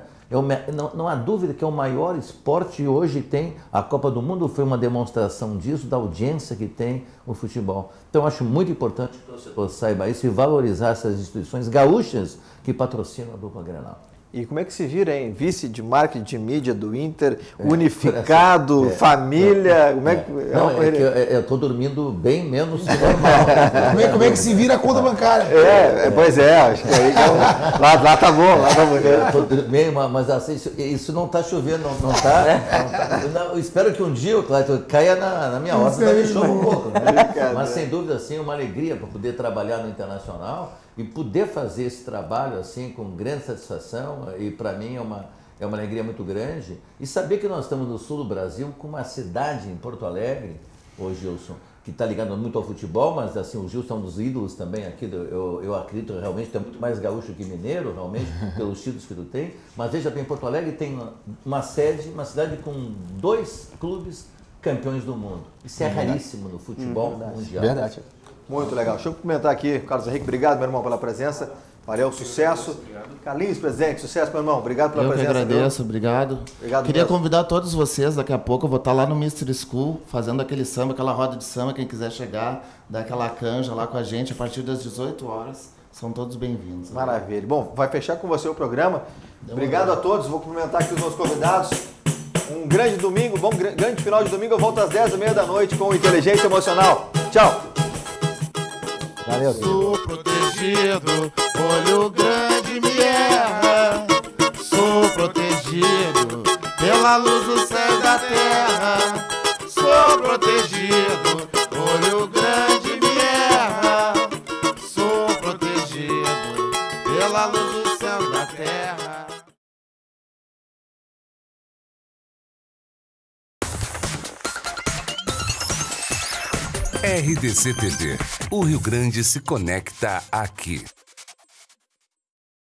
Não há dúvida que é o maior esporte e hoje tem, a Copa do Mundo foi uma demonstração disso, da audiência que tem o futebol. Então eu acho muito importante que o torcedor saiba isso e valorizar essas instituições gaúchas que patrocinam a dupla Grenal. E como é que se vira, hein? Vice de marketing de mídia do Inter, unificado, família. Como é que... eu estou dormindo bem menos que normal. Como é que se vira a conta bancária? Pois é, acho que aí lá tá bom, lá tá bom. Eu tô bem, mas assim, isso não está chovendo, não está. Eu espero que um dia, Clayton, caia na minha horta, me chova um pouco. Né? Mas sem dúvida, assim, é uma alegria para poder trabalhar no Internacional e poder fazer esse trabalho assim com grande satisfação, e para mim é uma alegria muito grande, e saber que nós estamos no sul do Brasil, com uma cidade em Porto Alegre, ô Gilson, que está ligado muito ao futebol, mas assim, o Gilson é um dos ídolos também aqui, eu acredito realmente que tu é muito mais gaúcho que mineiro, realmente, pelos títulos que tu tem, mas veja bem, Porto Alegre tem uma cidade com 2 clubes campeões do mundo. Isso é raríssimo no futebol mundial. Verdade. Muito legal. Deixa eu comentar aqui, Carlos Henrique, obrigado, meu irmão, pela presença. Valeu, sucesso. Carlinhos, presidente, sucesso, meu irmão. Obrigado pela presença. Eu que agradeço, obrigado. Queria convidar todos vocês, daqui a pouco eu vou estar lá no Mystery School, fazendo aquele samba, aquela roda de samba, quem quiser chegar, dar aquela canja lá com a gente, a partir das 18 horas, são todos bem-vindos. Maravilha. Bom, vai fechar com você o programa. Obrigado a todos, vou cumprimentar aqui os meus convidados. Um grande domingo, bom grande final de domingo, eu volto às 10h30 da noite com Inteligência Emocional. Tchau! Valeu, Sou protegido, olho grande me erra. Sou protegido pela luz do céu e da terra. Sou protegido, olho grande me erra. Sou protegido pela luz do céu e da terra. RDC TV. O Rio Grande se conecta aqui.